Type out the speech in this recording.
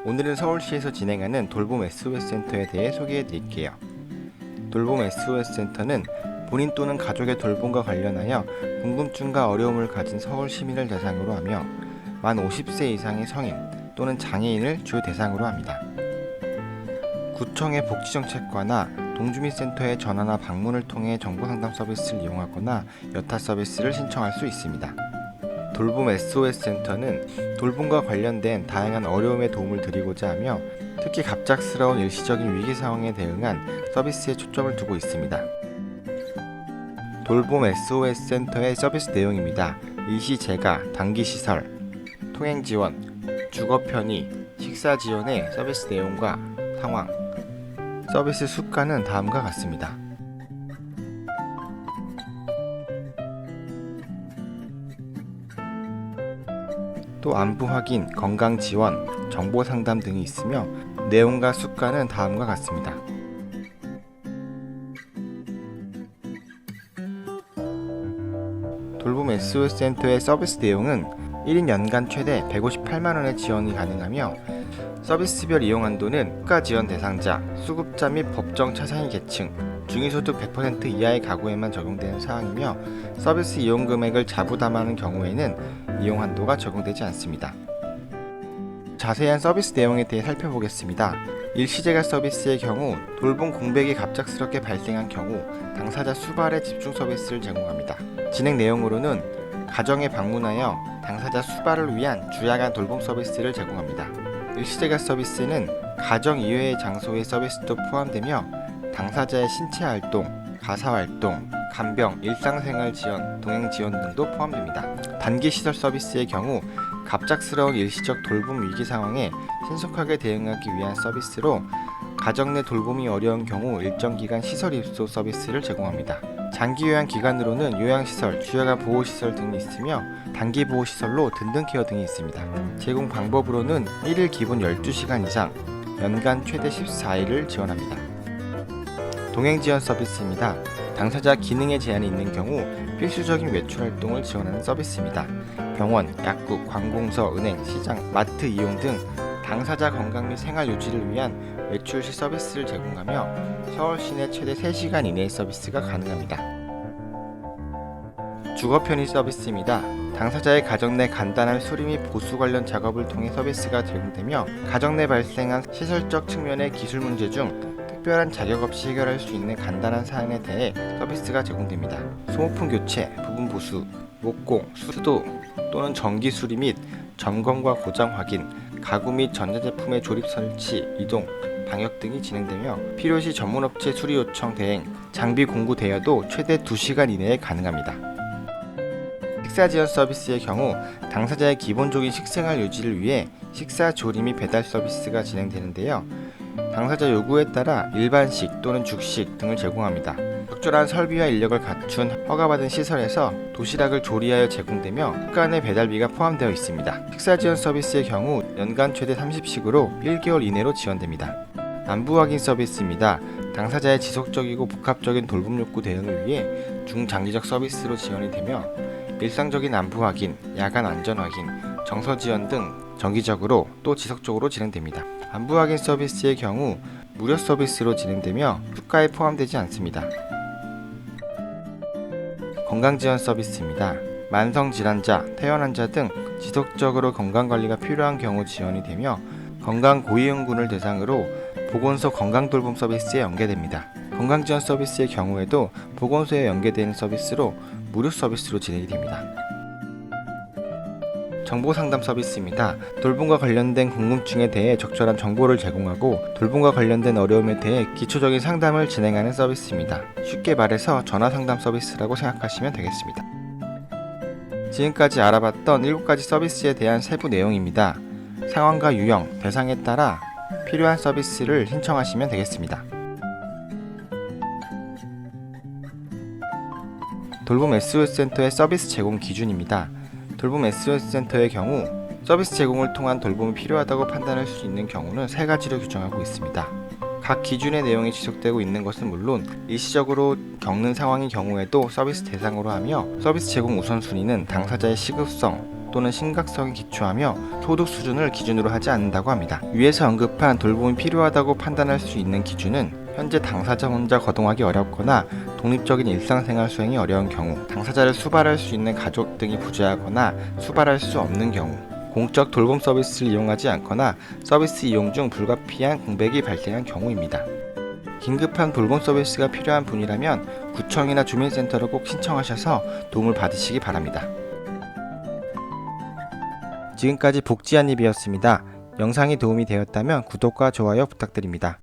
오늘은 서울시에서 진행하는 돌봄 SOS 센터에 대해 소개해 드릴게요. 돌봄 SOS 센터는 본인 또는 가족의 돌봄과 관련하여 궁금증과 어려움을 가진 서울 시민을 대상으로 하며 만 50세 이상의 성인 또는 장애인을 주 대상으로 합니다. 구청의 복지정책과나 동주민센터의 전화나 방문을 통해 정보상담 서비스를 이용하거나 여타 서비스를 신청할 수 있습니다. 돌봄 SOS 센터는 돌봄과 관련된 다양한 어려움에 도움을 드리고자 하며 특히 갑작스러운 일시적인 위기 상황에 대응한 서비스에 초점을 두고 있습니다. 돌봄 SOS 센터의 서비스 내용입니다. 일시재가, 단기시설, 통행지원, 주거편의, 식사지원의 서비스 내용과 상황, 서비스 수가는 다음과 같습니다. 또 안부 확인, 건강 지원, 정보 상담 등이 있으며 내용과 수가는 다음과 같습니다. 돌봄 SOS 센터의 서비스 내용은 1인 연간 최대 158만원의 지원이 가능하며 서비스별 이용 한도는 국가 지원 대상자, 수급자 및 법정 차상위 계층, 중위소득 100% 이하의 가구에만 적용되는 사항이며 서비스 이용 금액을 자부담하는 경우에는 이용 한도가 적용되지 않습니다. 자세한 서비스 내용에 대해 살펴보겠습니다. 일시재가 서비스의 경우 돌봄 공백이 갑작스럽게 발생한 경우 당사자 수발의 집중 서비스를 제공합니다. 진행 내용으로는 가정에 방문하여 당사자 수발을 위한 주야간 돌봄 서비스를 제공합니다. 일시재가 서비스는 가정 이외의 장소의 서비스도 포함되며 당사자의 신체 활동, 가사 활동, 간병, 일상생활 지원, 동행 지원 등도 포함됩니다. 단기 시설 서비스의 경우 갑작스러운 일시적 돌봄 위기 상황에 신속하게 대응하기 위한 서비스로 가정 내 돌봄이 어려운 경우 일정 기간 시설 입소 서비스를 제공합니다. 장기 요양 기간으로는 요양시설, 주야간 보호시설 등이 있으며 단기 보호시설로 든든케어 등이 있습니다. 제공 방법으로는 1일 기본 12시간 이상, 연간 최대 14일을 지원합니다. 동행지원 서비스입니다. 당사자 기능에 제한이 있는 경우 필수적인 외출 활동을 지원하는 서비스입니다. 병원, 약국, 관공서, 은행, 시장, 마트 이용 등 당사자 건강 및 생활 유지를 위한 외출 시 서비스를 제공하며 서울 시내 최대 3시간 이내의 서비스가 가능합니다. 주거편의 서비스입니다. 당사자의 가정 내 간단한 수리 및 보수 관련 작업을 통해 서비스가 제공되며 가정 내 발생한 시설적 측면의 기술 문제 중 특별한 자격 없이 해결할 수 있는 간단한 사안에 대해 서비스가 제공됩니다. 소모품 교체, 부분 보수, 목공, 수도 또는 전기 수리 및 점검과 고장 확인, 가구 및 전자제품의 조립 설치, 이동, 방역 등이 진행되며 필요시 전문업체 수리 요청 대행, 장비 공구 대여도 최대 2시간 이내에 가능합니다. 식사 지원 서비스의 경우 당사자의 기본적인 식생활 유지를 위해 식사 조리 및 배달 서비스가 진행되는데요. 당사자 요구에 따라 일반식 또는 죽식 등을 제공합니다. 적절한 설비와 인력을 갖춘 허가받은 시설에서 도시락을 조리하여 제공되며 식간의 배달비가 포함되어 있습니다. 식사 지원 서비스의 경우 연간 최대 30식으로 1개월 이내로 지원됩니다. 안부 확인 서비스입니다. 당사자의 지속적이고 복합적인 돌봄 욕구 대응을 위해 중장기적 서비스로 지원이 되며 일상적인 안부 확인, 야간 안전 확인, 정서 지원 등 정기적으로 또 지속적으로 진행됩니다. 안부 확인 서비스의 경우 무료 서비스로 진행되며 수가에 포함되지 않습니다. 건강지원 서비스입니다. 만성질환자, 퇴원환자 등 지속적으로 건강관리가 필요한 경우 지원이 되며 건강고위험군을 대상으로 보건소 건강돌봄 서비스에 연계됩니다. 건강지원 서비스의 경우에도 보건소에 연계되는 서비스로 무료 서비스로 진행이 됩니다. 정보상담 서비스입니다. 돌봄과 관련된 궁금증에 대해 적절한 정보를 제공하고 돌봄과 관련된 어려움에 대해 기초적인 상담을 진행하는 서비스입니다. 쉽게 말해서 전화상담 서비스라고 생각하시면 되겠습니다. 지금까지 알아봤던 7가지 서비스에 대한 세부 내용입니다. 상황과 유형, 대상에 따라 필요한 서비스를 신청하시면 되겠습니다. 돌봄 SOS 센터의 서비스 제공 기준입니다. 돌봄 SOS 센터의 경우 서비스 제공을 통한 돌봄이 필요하다고 판단할 수 있는 경우는 3가지로 규정하고 있습니다. 각 기준의 내용이 지속되고 있는 것은 물론 일시적으로 겪는 상황인 경우에도 서비스 대상으로 하며 서비스 제공 우선순위는 당사자의 시급성 또는 심각성에 기초하며 소득 수준을 기준으로 하지 않는다고 합니다. 위에서 언급한 돌봄이 필요하다고 판단할 수 있는 기준은 현재 당사자 혼자 거동하기 어렵거나 독립적인 일상생활 수행이 어려운 경우, 당사자를 수발할 수 있는 가족 등이 부재하거나 수발할 수 없는 경우, 공적 돌봄 서비스를 이용하지 않거나 서비스 이용 중 불가피한 공백이 발생한 경우입니다. 긴급한 돌봄 서비스가 필요한 분이라면 구청이나 주민센터로 꼭 신청하셔서 도움을 받으시기 바랍니다. 지금까지 복지한입이었습니다. 영상이 도움이 되었다면 구독과 좋아요 부탁드립니다.